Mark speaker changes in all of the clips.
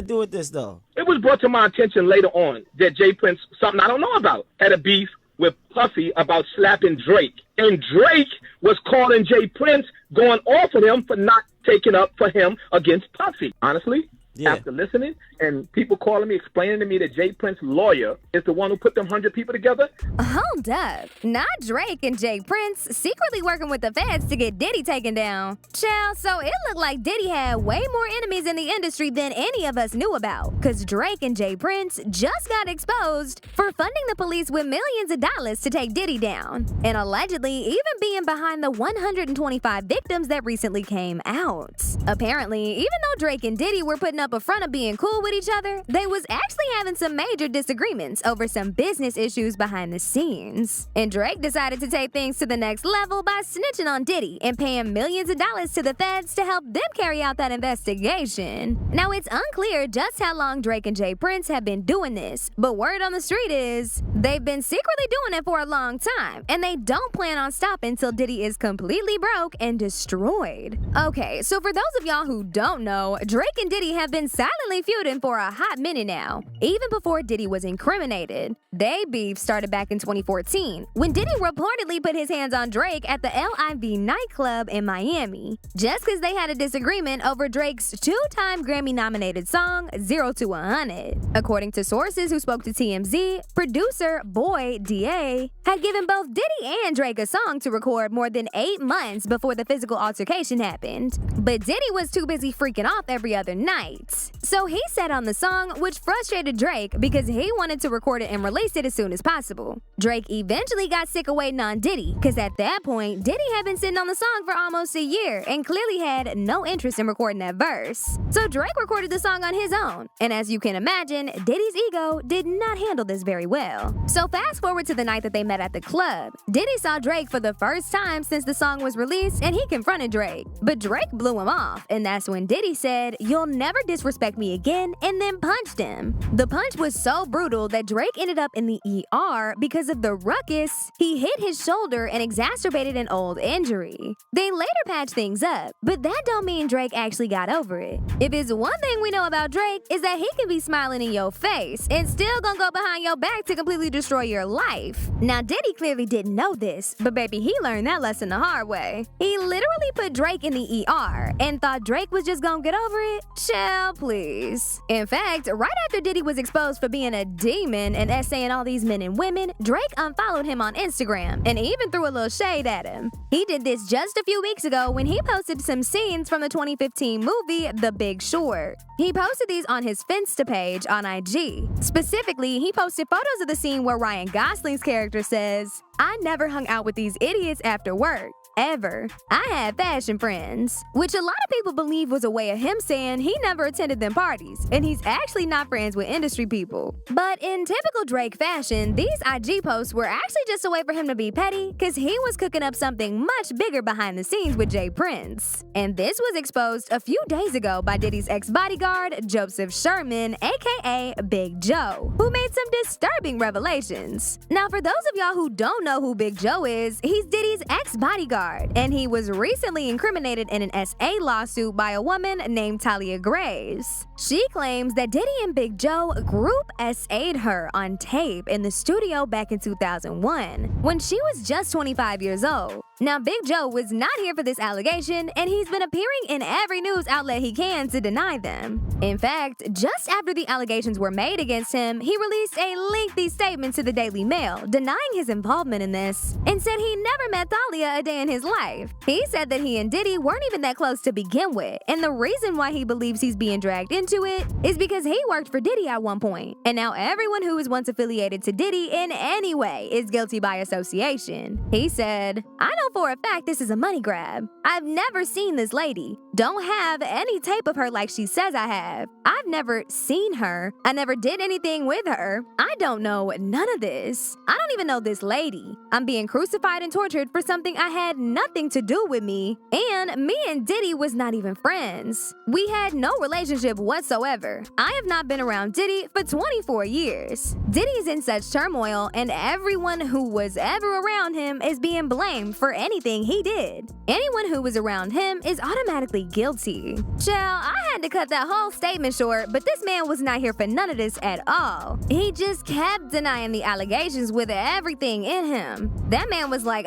Speaker 1: to do with this, though?
Speaker 2: It was brought to my attention later on that Jay Prince, something I don't know about, had a beef with Puffy about slapping Drake. And Drake was calling Jay Prince, going off of him for not taking up for him against Puffy. Honestly, after listening and people calling me, explaining to me that Jay Prince's lawyer is the one who put them 100 people together.
Speaker 3: Hold up. Not Drake and Jay Prince secretly working with the feds to get Diddy taken down. Child, so it looked like Diddy had way more enemies in the industry than any of us knew about. Cause Drake and Jay Prince just got exposed for funding the police with millions of dollars to take Diddy down. And allegedly even being behind the 125 victims that recently came out. Apparently, even though Drake and Diddy were putting up a front of being cool with each other, they was actually having some major disagreements over some business issues behind the scenes. And Drake decided to take things to the next level by snitching on Diddy and paying millions of dollars to the feds to help them carry out that investigation. Now, it's unclear just how long Drake and Jay Prince have been doing this, but word on the street is they've been secretly doing it for a long time, and they don't plan on stopping until Diddy is completely broke and destroyed. Okay, so for those of y'all who don't know, Drake and Diddy have been silently feuding for a hot minute now, even before Diddy was incriminated. They beef started back in 2014, when Diddy reportedly put his hands on Drake at the LIV nightclub in Miami, just because they had a disagreement over Drake's two-time Grammy-nominated song, 0 to 100. According to sources who spoke to TMZ, producer Boy DA had given both Diddy and Drake a song to record more than 8 months before the physical altercation happened. But Diddy was too busy freaking off every other night. So he sat on the song, which frustrated Drake because he wanted to record it and release it as soon as possible. Drake eventually got sick of waiting on Diddy, because at that point, Diddy had been sitting on the song for almost a year and clearly had no interest in recording that verse. So Drake recorded the song on his own, and as you can imagine, Diddy's ego did not handle this very well. So fast forward to the night that they met at the club. Diddy saw Drake for the first time since the song was released, and he confronted Drake. But Drake blew him off, and that's when Diddy said, "You'll never disrespect me again," and then punched him. The punch was so brutal that Drake ended up in the ER because of the ruckus. He hit his shoulder and exacerbated an old injury. They later patched things up, but that don't mean Drake actually got over it. If it's one thing we know about Drake, is that he can be smiling in your face and still gonna go behind your back to completely destroy your life. Now, Diddy clearly didn't know this, but baby, he learned that lesson the hard way. He literally put Drake in the ER and thought Drake was just gonna get over it? Child, please. In fact, right after Diddy was exposed for being a demon and essaying all these men and women, Drake unfollowed him on Instagram and even threw a little shade at him. He did this just a few weeks ago when he posted some scenes from the 2015 movie The Big Short. He posted these on his Finsta page on IG. Specifically, he posted photos of the scene where Ryan Gosling's character says, "I never hung out with these idiots after work. Ever. I had fashion friends," which a lot of people believe was a way of him saying he never attended them parties, and he's actually not friends with industry people. But in typical Drake fashion, these IG posts were actually just a way for him to be petty, because he was cooking up something much bigger behind the scenes with Jay Prince. And this was exposed a few days ago by Diddy's ex-bodyguard, Joseph Sherman, aka Big Joe, who made some disturbing revelations. Now, for those of y'all who don't know who Big Joe is, he's Diddy's ex-bodyguard, and he was recently incriminated in an SA lawsuit by a woman named Talia Graves. She claims that Diddy and Big Joe group SA'd her on tape in the studio back in 2001, when she was just 25 years old. Now, Big Joe was not here for this allegation, and he's been appearing in every news outlet he can to deny them. In fact, just after the allegations were made against him, he released a lengthy statement to the Daily Mail denying his involvement in this, and said he never met Thalia a day in his life. He said that he and Diddy weren't even that close to begin with, and the reason why he believes he's being dragged into it is because he worked for Diddy at one point, and now everyone who was once affiliated to Diddy in any way is guilty by association. He said, "I know for a fact this is a money grab. I've never seen this lady. Don't have any tape of her like she says I have. I've never seen her. I never did anything with her. I don't know none of this. I don't even know this lady. I'm being crucified and tortured for something I had nothing to do with me. And me and Diddy was not even friends. We had no relationship whatsoever. I have not been around Diddy for 24 years. Diddy's in such turmoil, and everyone who was ever around him is being blamed for anything he did. Anyone who was around him is automatically guilty. Child, I had to cut that whole statement short, but this man was not here for none of this at all. He just kept denying the allegations with everything in him. That man was like,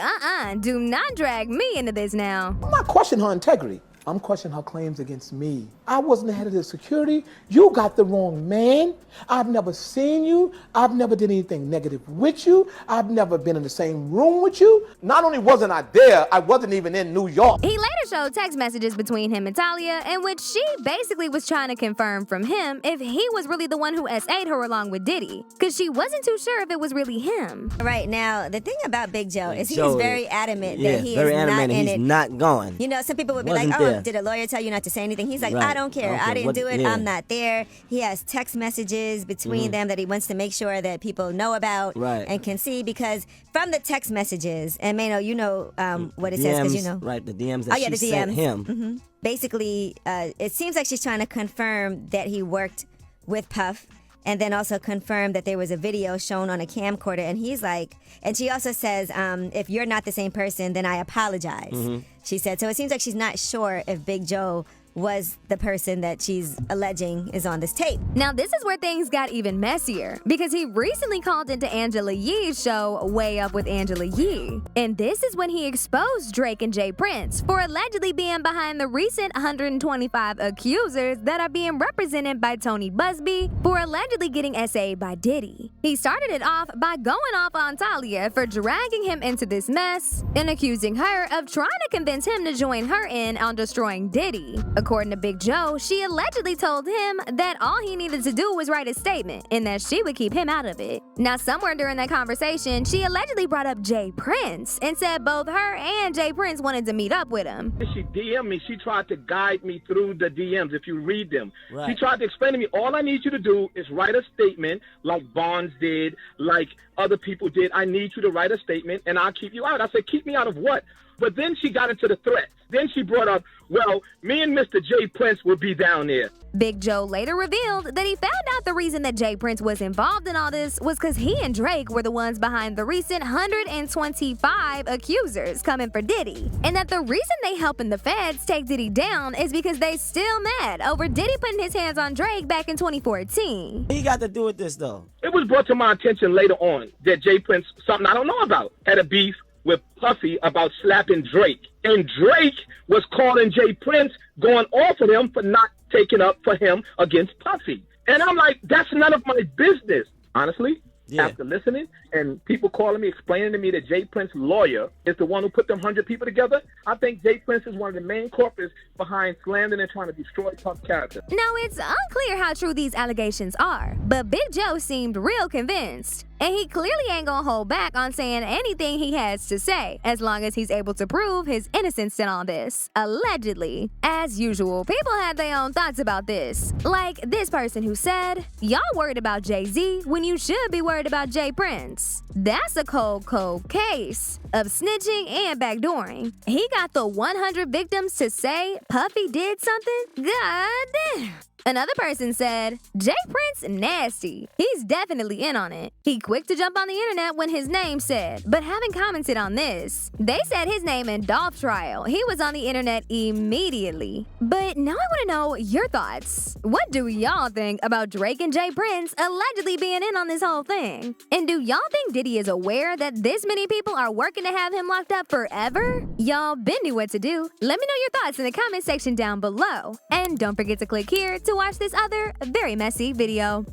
Speaker 3: do not drag me into this now.
Speaker 1: I'm not questioning her integrity. I'm questioning her claims against me. I wasn't the head of the security. You got the wrong man. I've never seen you. I've never did anything negative with you. I've never been in the same room with you. Not only wasn't I there, I wasn't even in New York.
Speaker 3: He later showed text messages between him and Talia in which she basically was trying to confirm from him if he was really the one who SA'd her along with Diddy, because she wasn't too sure if it was really him.
Speaker 4: Right, now, the thing about Big Joe is he is very adamant that he
Speaker 5: very
Speaker 4: is
Speaker 5: adamant
Speaker 4: not in
Speaker 5: he's
Speaker 4: it.
Speaker 5: not going.
Speaker 4: You know, some people would be
Speaker 5: Wasn't
Speaker 4: like, oh,
Speaker 5: there.
Speaker 4: did a lawyer tell you not to say anything? He's like,
Speaker 5: Right.
Speaker 4: I don't care. I didn't do it.
Speaker 5: Yeah.
Speaker 4: I'm not there. He has text messages between them that he wants to make sure that people know about
Speaker 5: Right.
Speaker 4: and can see, because from the text messages, and Mano, you know what it says, because you know.
Speaker 5: Right, the DMs that she
Speaker 4: the
Speaker 5: sent
Speaker 4: DMs.
Speaker 5: him.
Speaker 4: Basically, it seems like she's trying to confirm that he worked with Puff, and then also confirm that there was a video shown on a camcorder. And he's like, and she also says, if you're not the same person, then I apologize. She said. So it seems like she's not sure if Big Joe was the person that she's alleging is on this tape.
Speaker 3: Now, this is where things got even messier, because he recently called into Angela Yee's show, Way Up with Angela Yee. And this is when he exposed Drake and Jay Prince for allegedly being behind the recent 125 accusers that are being represented by Tony Busby for allegedly getting SA'd by Diddy. He started it off by going off on Talia for dragging him into this mess and accusing her of trying to convince him to join her in on destroying Diddy. According to Big Joe, she allegedly told him that all he needed to do was write a statement and that she would keep him out of it. Now, somewhere during that conversation, she allegedly brought up Jay Prince and said both her and Jay Prince wanted to meet up with him.
Speaker 2: She DM'd me. She tried to guide me through the DMs, if you read them.
Speaker 5: Right.
Speaker 2: She tried to explain to me, all I need you to do is write a statement like Bonds did, like other people did. I need you to write a statement and I'll keep you out. I said, keep me out of what? But then she got into the threats. Then she brought up, well, me and Mr. Jay Prince will be down there.
Speaker 3: Big Joe later revealed that he found out the reason that Jay Prince was involved in all this was because he and Drake were the ones behind the recent 125 accusers coming for Diddy. And that the reason they helping the feds take Diddy down is because they still mad over Diddy putting his hands on Drake back in 2014.
Speaker 5: What he got to do with this, though?
Speaker 2: It was brought to my attention later on that Jay Prince, something I don't know about, had a beef with Puffy about slapping Drake. And Drake was calling Jay Prince, going off of him for not taking up for him against Puffy. And I'm like, that's none of my business. Honestly, after listening and people calling me, explaining to me that Jay Prince's lawyer is the one who put them 100 people together, I think Jay Prince is one of the main culprits behind slandering and trying to destroy Puff's character.
Speaker 3: Now, it's unclear how true these allegations are, but Big Joe seemed real convinced. And he clearly ain't gonna hold back on saying anything he has to say, as long as he's able to prove his innocence in all this. Allegedly. As usual, people had their own thoughts about this. Like this person who said, y'all worried about Jay-Z when you should be worried about Jay Prince. That's a cold case of snitching and backdooring. He got the 100 victims to say Puffy did something? God damn. Another person said, Jay Prince nasty. He's definitely in on it. He quick to jump on the internet when his name said, but haven't commented on this. They said his name in Dolph trial. He was on the internet immediately. But now I want to know your thoughts. What do y'all think about Drake and Jay Prince allegedly being in on this whole thing? And do y'all think Diddy is aware that this many people are working to have him locked up forever? Y'all been knew what to do. Let me know your thoughts in the comment section down below. And don't forget to click here to watch this other very messy video.